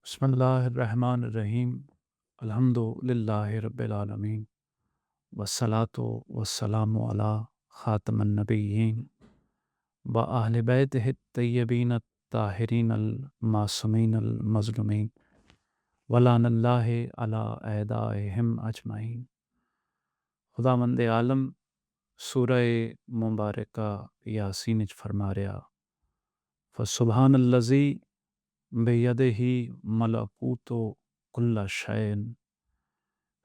बिस्मिल्लाहिर्रहमानिर्रहीम। अल्हम्दुलिल्लाहि रब्बिल आलमीन वस्सलातु वस्सलामु अला खातमन नबिय्यीन व अहले बैतिहि तय्यबीन ताहिरीन अल मासूमीन अल मज़लूमीन वलानल्लाहि अला अअदाइहिम अजमाइन। खुदावंद आलम सूरह मुबारका यासीन च फरमा रहा, फ़सुब्हानल्लज़ी बियदिही मलकूतो कुल्ल शैइन।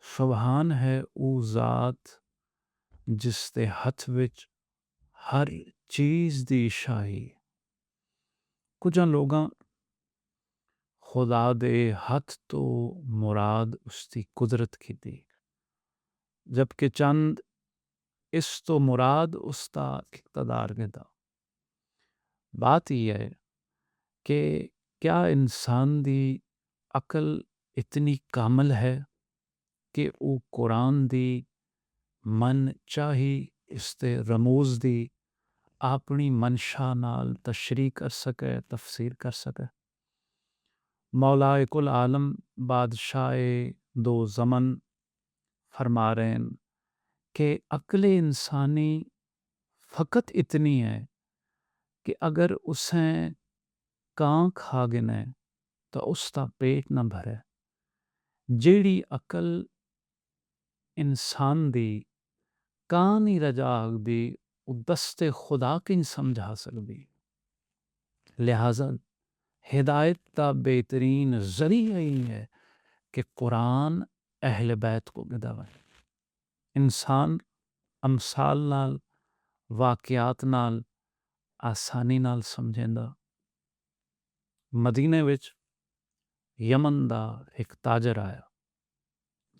सुबहान है वो ज़ात जिसके हथ विच हर चीज़ दी शाही। कुछ लोगां खुदा दे हथ तो मुराद उसकी कुदरत की थी, जबकि चंद इस तो मुराद उसका इक़्तिदार के था। बात यह है कि क्या इंसान दी अकल इतनी कामल है कि वो कुरान दी मन चाही इसते रमूज़ दी अपनी मनशा नाल तशरीह कर सके, तफसीर कर सके। मौलाए कुल आलम बादशाह दो ज़मन फरमा रहे हैं कि अक्ल इंसानी फ़कत इतनी है कि अगर उसे कां खा गिने तो उसका पेट न भरे। जेड़ी अकल इंसान दी कां नहीं रजा दी वो दस्ते खुदा की नहीं समझा सकती। लिहाजा हिदायत का बेहतरीन ज़रिया ही है कि कुरान अहले बैत को गिदावे। इंसान अमसाल नाल वाक़यात नाल आसानी नाल समझेंदा। मदीने विच यमन दा एक ताजर आया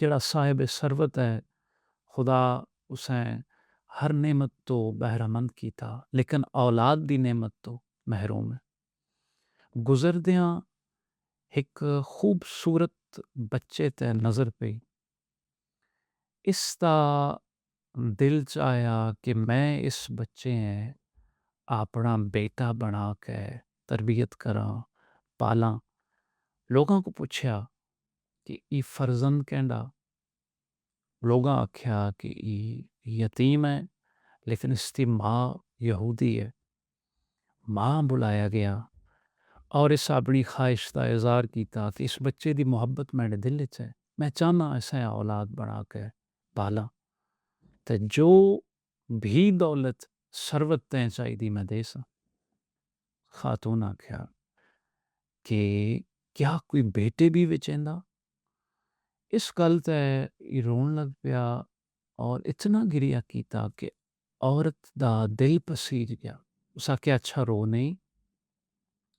जिहड़ा साहिब सरवत है। खुदा उसे हर नेमत तो बहरामंद कीता, लेकिन औलाद दी नेमत तो महरूम है। गुजरदियां एक खूबसूरत बच्चे ते नज़र पई। इसका दिल चाया कि मैं इस बच्चे हैं अपना बेटा बना के तरबियत करा, पाला। लोगों को पूछा कि ये फर्जंद कहंदा। लोगों आख्या कि ये यतीम है, लेकिन इसकी माँ यहूदी है। माँ बुलाया गया और इस अपनी ख्वाहिश का इज़हार किया कि इस बच्चे की मुहब्बत मेरे दिल च है, मैं चाहना ऐसा औलाद बना के पाला। तो जो भी दौलत सरवत तैं चाहिए मैं दे सा। खातून आख्या कि क्या कोई बेटे भी विचेंदा। इस गल ते रोन लग पिया और इतना गिरिया किया कि औरत दा दिल पसीज गया। उस आख्या अच्छा रो नहीं,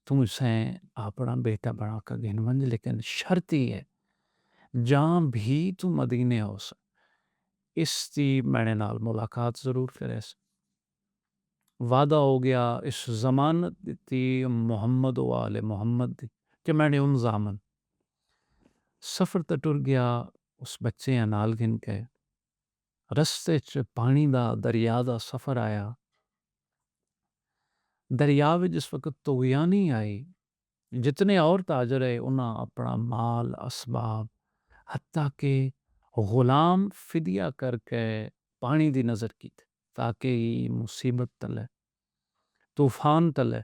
तू इसे अपना बेटा बना कर गिनवंज, लेकिन शर्त ही है जहाँ भी तू मदीने हो इसकी मैंने नाल मुलाकात ज़रूर करे। वादा हो गया इस ज़मानत दी मोहम्मद वाले मोहम्मद दी कि मैंने उन ज़ामन सफ़र तो टुर गया। उस बच्चे नाल गिन के रस्ते च पानी दा दरिया दा सफ़र आया। दरिया में जिस वक्त तोगियानी आई, जितने और ताजर है उन्हें अपना माल असबाब हत्ता के गुलाम फिदिया करके पानी दी नज़र की ताकि मुसीबत तले तूफान तले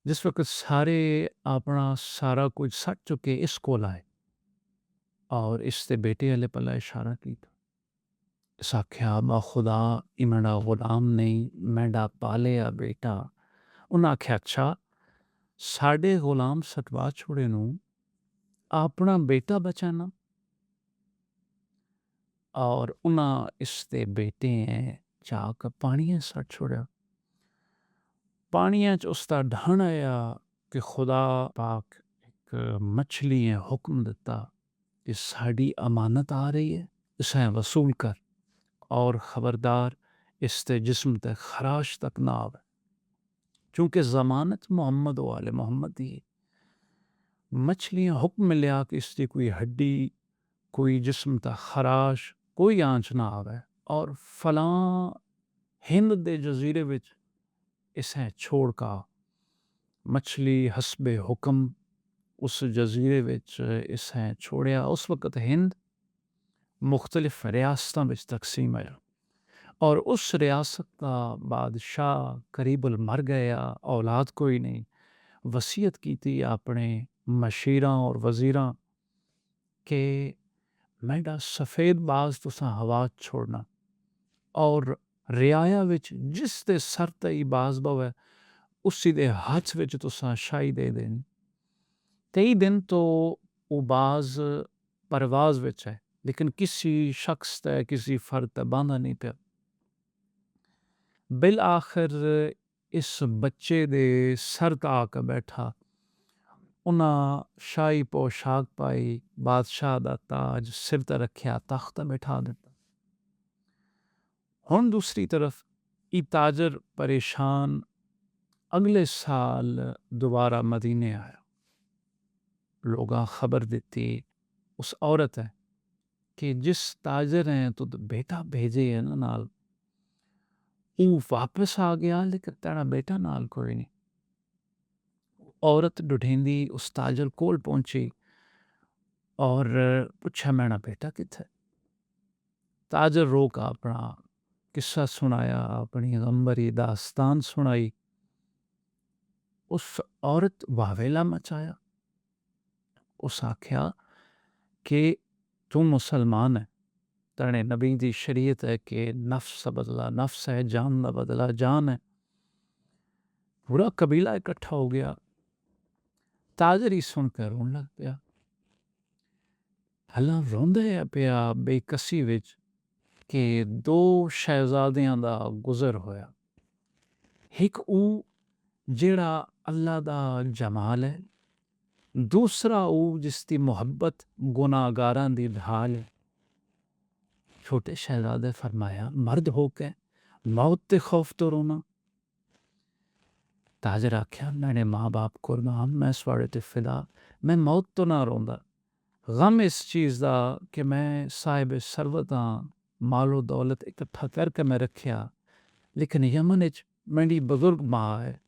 जिस वक्त सारे अपना सारा कुछ सट चुके इसको लाए और इससे बेटे अले पला इशारा की साख्या बा खुदा इमड़ा गुलाम नहीं मैडा पाले या बेटा। उन्हें आख्या अच्छा साढ़े गुलाम सटवा छोड़े नू अपना बेटा बचाना। और उन्हें इसते बेटे हैं चाक पानी सट छोड़ा। पानिया च उसका ढाण आया कि खुदा पाक एक मछली है हुक्म दिता कि साड़ी अमानत आ रही है, इसे वसूल कर और ख़बरदार इसते जिस्म ते खराश तक ना आवे। चूँकि ज़मानत मोहम्मद वाले मोहम्मद ही मछलियाँ हुक्म मिलया कि इसकी कोई हड्डी कोई जिस्म ता खराश कोई आंच ना आवे और फलां हिंद दे जजीरे विच इसे छोड़ का मछली हसबे हुक्म उस जजीरे विच इसें छोड़िया। उस वक्त हिंद मुख्तलिफ रियासतां विच तकसीम होया और उस रियासत का बादशाह करीबुल मर गया, औलाद कोई नहीं। वसीयत की थी अपने मशीरां और वजीरां के मैडा सफ़ेद बाज तुसां हवा छोड़ना और रियाया विच जिस दे सर ते बाज बवे उसी दे हथ विच तुसां शाही दे देनी। 23 दिन तो वो बाज परवाज विच है, लेकिन किसी शख्स ते किसी फर्द ते बांधा नहीं पिया। बिल आखिर इस बच्चे दे सर ता आके बैठा। उन्हां शाही पोशाक पाई, बादशाह दा ताज सिर ते रखिया, तख्त ते बिठा दिता। हुण दूसरी तरफ ई ताजर परेशान अगले साल दोबारा मदीने आया। लोगां खबर दिती उस औरत है कि जिस ताजर हैं तुद बेटा भेजे है ना नाल, वो वापस आ गया लेकिन तेरा बेटा नाल कोई नहीं। औरत ढूंढेंदी उस ताजर कोल पहुंची और पूछा मैना बेटा किथे। ताजर रोका अपना किस्सा सुनाया, अपनी गंबरी दास्तान सुनाई। उस औरत वावेला मचाया। उस आख्या कि तू मुसलमान है, तेने नबी दी शरीयत है कि नफ्स बदला नफ्स है, जान का बदला जान है। पूरा कबीला इकट्ठा हो गया। ताजर ही सुनकर रोन लग पिया। हला रोंदे पिया बेकसी विच कि 2 शहजादियां दा गुजर होया। एक ऊ जेड़ा अल्लाह दा जमाल है, दूसरा ऊ जिसकी मुहब्बत गुनाहगारां दी ढाल है। छोटे शहजादे फरमाया मर्द होके मौत ते खौफ तो रोना। ताजर आख्या मैंने माँ बाप कुर्बान, मैं स्वाड़े ते फिदा, मैं मौत तो ना रोंदा। गम इस चीज़ दा कि मैं साहिब सरवत हाँ, मालो दौलत इकट्ठा करके मैं रखिया, लेकिन यमन इच मेरी बुजुर्ग माँ है,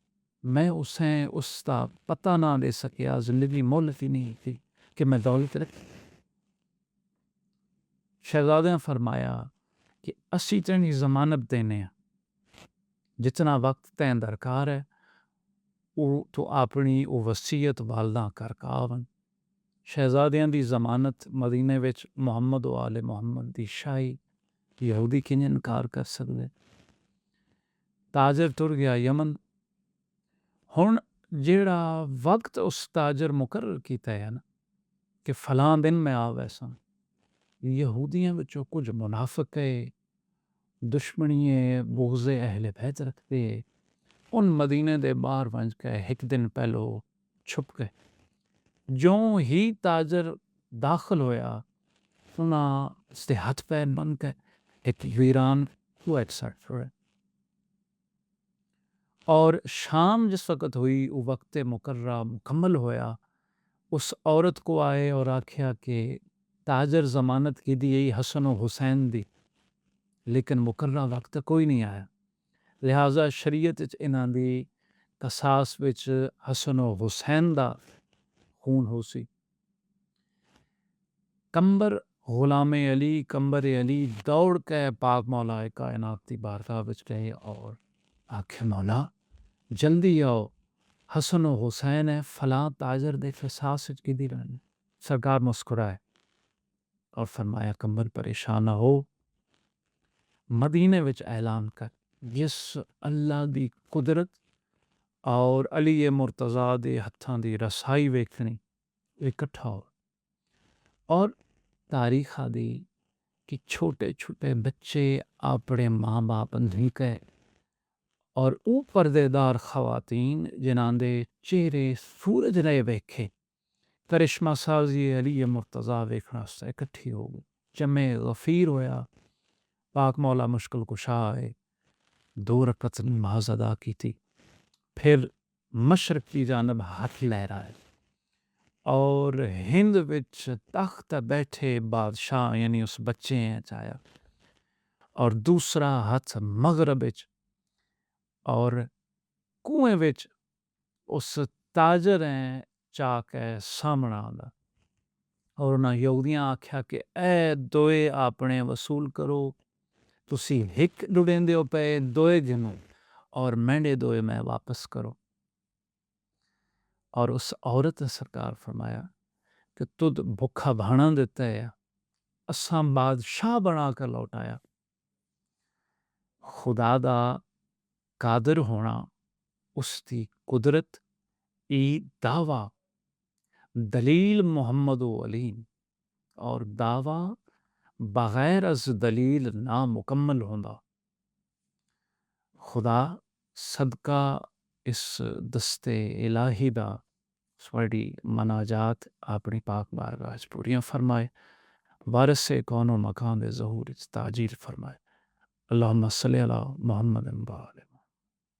मैं उसें उसका पता ना दे सकिया, जिंदगी मोहलत ही नहीं थी कि मैं दौलत रख। शहजादे ने फरमाया कि असी तेरी जमानत देने हैं, जितना वक्त तैन दरकार है वो तो अपनी वो वसीयत वालदा कर कावन। शहजादियां दी जमानत मदीने विच मुहम्मद व आले मुहम्मद दी शाही, यहूदी किंज इनकार कर सकते। ताजर तुर गया यमन। हुण जेड़ा वक्त उस ताजर मुकर्रर कीता है ना कि फलां दिन मैं आवैसा, यहूदियां विचों कुछ मुनाफिक है, दुश्मनीए बुग़्ज़े अहले बैत रखते, उन मदीने दे बाहर वंज के एक दिन पहलो छुप गए। ज्यों ही ताजर दाखिल होया, उन्हां उसदे हथ पैर बन के एक वीरान कुएं सट छोड़े। और शाम जिस वक्त हुई वो वक्त मुकर्रा मुकम्मल होया। उस औरत को आए और आख्या कि ताजर जमानत की दी यही हसन और हुसैन दी, लेकिन मुकर्रा वक्त कोई नहीं आया। लिहाजा शरीयत इन्हां दी कसास विच हसन और हुसैन दा खून हो सी। कंबर गुलाम अली कंबर अली दौड़ के पाक मौला कायनात दी बारगाह विच गए और आखे मौला जल्दी आओ, हसन और हुसैन है फलां ताजर दे फसास विच गिदी रहने। सरकार मुस्कुराए और फरमाया कंबर परेशान ना हो, मदीने विच ऐलान कर जिस अल्लाह दी कुदरत और अली मुर्तज़ा दे हत्थां दी रसाई वेखनी इकट्ठा हो। और तारीख आदि कि छोटे छोटे बच्चे अपने माँ बाप धिके और वो पर्देदार खवातीन जिन्हां दे चेहरे सूरज ने वेखे करिश्मा साजी अली मुर्तज़ा वेखना से इकट्ठी हो गई। जमे गफ़ीर होया, पाक मौला मुश्किल कुशा आए, 2 रकत नमाज अदा की थी, फिर मशरक़ की जानब हाथ लहराए और हिंद विच तख्त बैठे बादशाह यानी उस बच्चे हैं चाया और दूसरा हाथ मगरब विच और कुएं विच उस ताजर हैं चा के सामने आंदा और उन्हां यहूदियां आख्या कि ए दोए अपने वसूल करो, तुसी हिक डुडेंदे हो पे दोए गिनो और मेंढे दोए मैं वापस करो। और उस औरत ने सरकार फरमाया कि तुद भुखा भाणा दिता है, असां बादशाह बना कर लौटाया। खुदा दा कादिर होना, उसकी कुदरत ई दावा दलील मुहम्मद अली और दावा बगैर अज दलील नामुकम्मल होंदा। खुदा सदका इस दस्ते इलाही दा साड़ी मनाजात अपनी पाक बारगाह च पूरियां फरमाए, वारिस कौनो मकान दे ज़हूर च ताजील फरमाए। अल्लाहुम्मा सल्ली अला मुहम्मद व आले